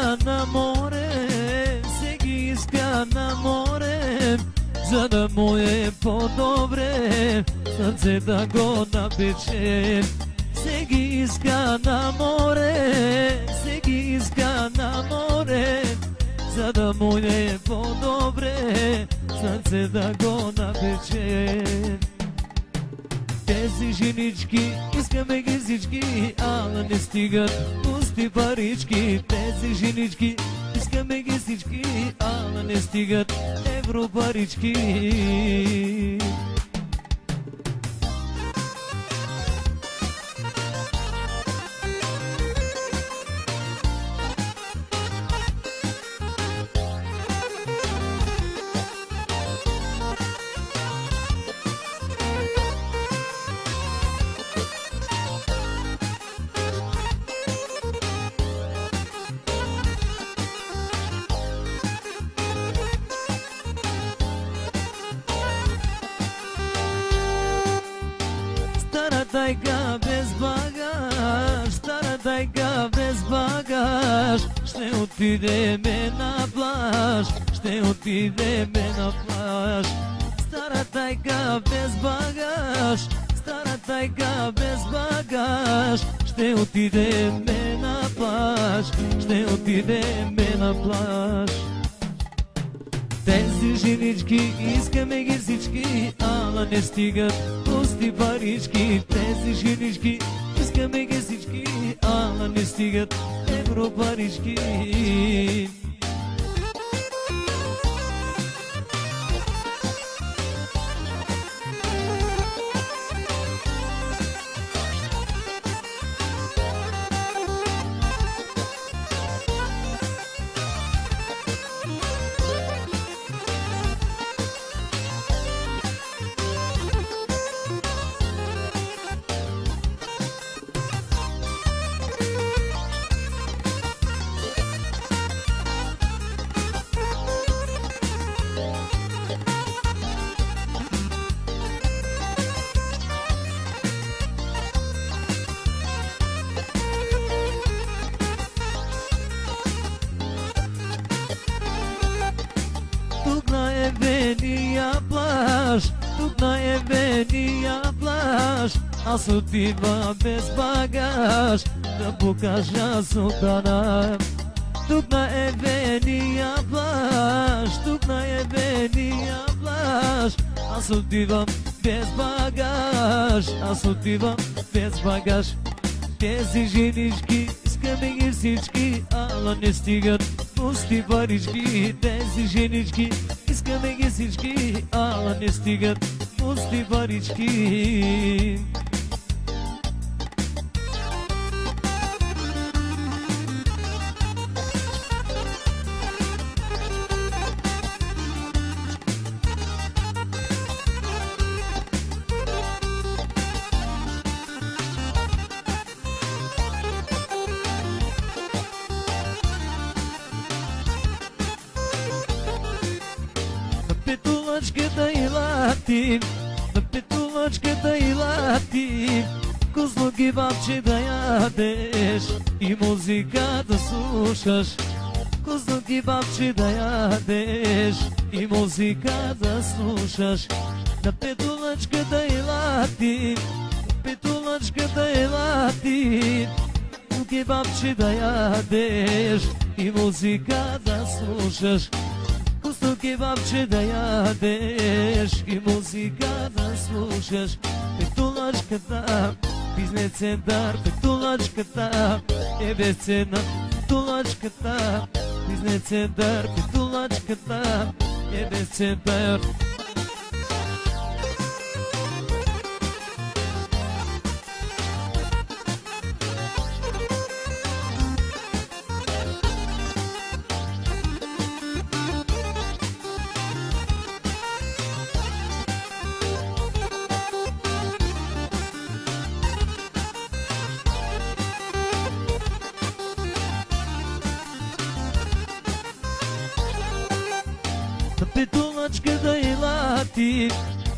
иска на море, всеки иска на море, за да му е по-добре, сърце да го напече. Всеки иска на море, всеки иска на море, за да му е по-добре, сърце да го напече. Тези женички, искаме ги всички, ала не стигат пусти парички. Тези женички, искаме ги всички, ала не стигат европарички. Тайга без багаж, стара тайга без багаж, ще отидеме на плаж, ще отидеме на плаж. Стара тайга без багаж, стара тайга без багаж, ще отидеме на плаж, ще отидеме на плаж. Тези женички, искаме ги всички, ала не стигат пусти парички. Тези женички, искаме ги всички, ала не стигат европарички. Тук на Евения плаж, тук на Евения плаж, аз отивам без багаж да покажа султана. Тук на Евения плаж, тук на Евения плаж, аз отивам без багаж, аз отивам без багаж. Тези женички, искаме ги всички, ала не стигат пусти парички. Тези женички, искаме ги всички, ала не стигат пусти парички. Петулачката и лати, на петулачката и лати, вкусно кебабче да ядеш и музика да слушаш. Вкусно кебабче да ядеш и музика да слушаш. На петулачката и лати, на петулачката и лати, кебабче да ядеш и музика да слушаш. Вкусно кебабче да ядеш и музика да слушаш. Петулачката, бизнес център, петулачката е безценна. Петулачката, бизнес център, петулачката е безценна. На петулачката и лати,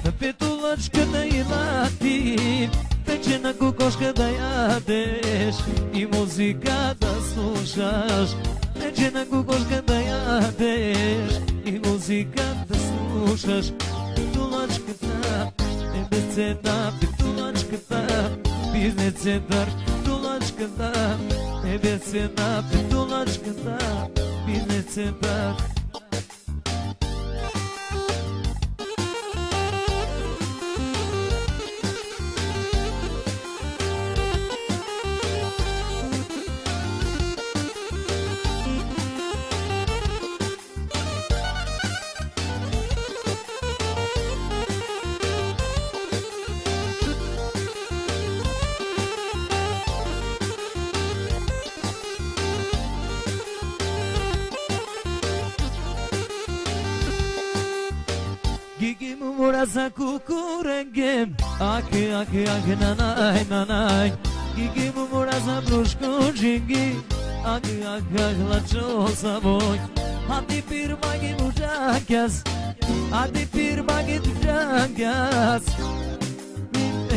на петулачката и лати, печена кокошка да ядеш и музика да слушаш. slušaš, neće na kukoš kada jadeš i muzika da slušaš. Pitulačkata, nebe cena, pitulačkata, bizne centar. Pitulačkata, nebe cena, pitulačkata, bizne centar. Gigi mumura sa kukurenge, ake ake ake nanay nanay. Gigi mumura sa brushko jingi, ake ake ake lacho saboj. Hadi bir magi mujakas, hadi bir magi mujakas.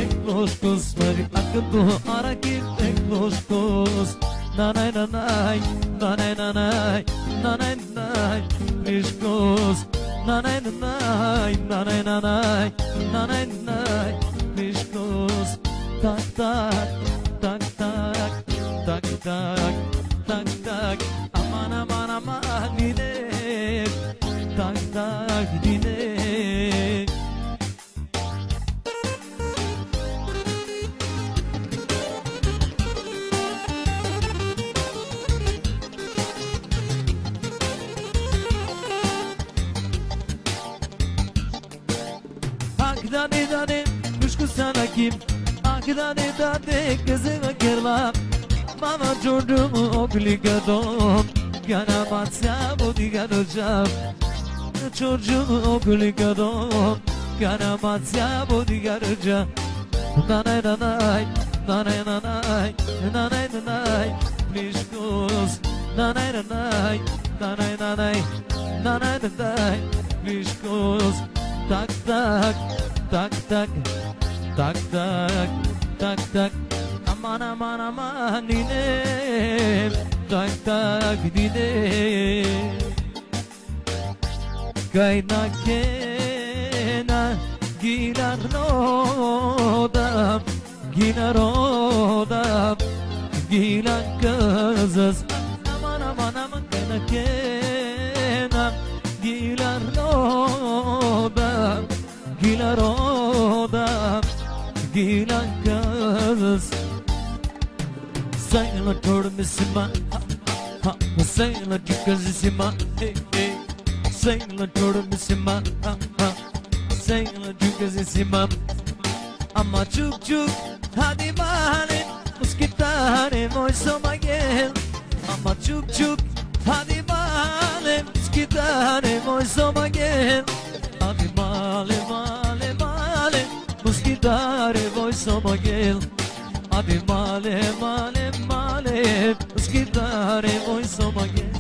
Ekloshkos magi akdo arakit ekloshkos. Nanay nanay, nanay nanay, nanay nanay, mishkos. Nanay nanay, nanay nanay, nanay nanay, mishkos. Tak tak, tak tak, tak tak, tak tak. Aman aman aman dine, tak tak dine. Dane dane müşkü sana kim? Ah dane dane kızıma kirla. Mama çocuğumu obligadom. Ganamatsa bodigado. Çocuğumu obligadom. Ganamatsa bodigado. Nanay nanay, nanay nanay, nanay nanay, mishkos. Nanay nanay, nanay nanay, nanay nanay, mishkos. Tak tak. Tak tak, tak tak, tak tak. Aman aman aman dine, tak tak dine. Kaynak kena ginar rodam, ginar rodam, ginar kızız. Aman aman aman kaynak kena ginar rodam. Gila roda, gila kız. Sayla tormisima, ha, sayla cukazisima, hey hey. Sayla tormisima, ha ha, sayla cukazisima. Ama çuk çuk, hadi bale, muskitare moysoma gel. Ama çuk çuk, hadi bale, muskitare moysoma gel. Hadi male male male, muskitare moysoma gel. Hadi male male male, muskitare moysoma gel.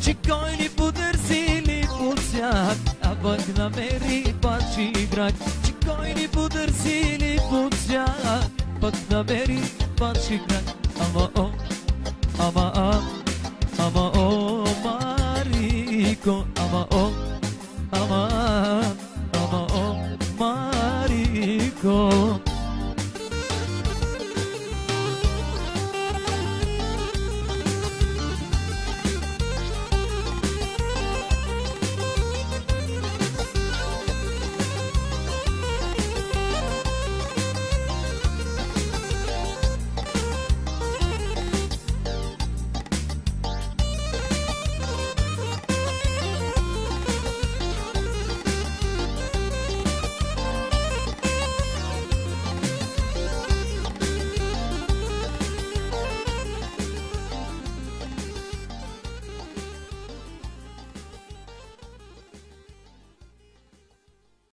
Čikojni pudersili pucjak, a bak na meri pači grak. Čikojni pudersili pucjak, bak na meri pači grak. Ama o, ama a.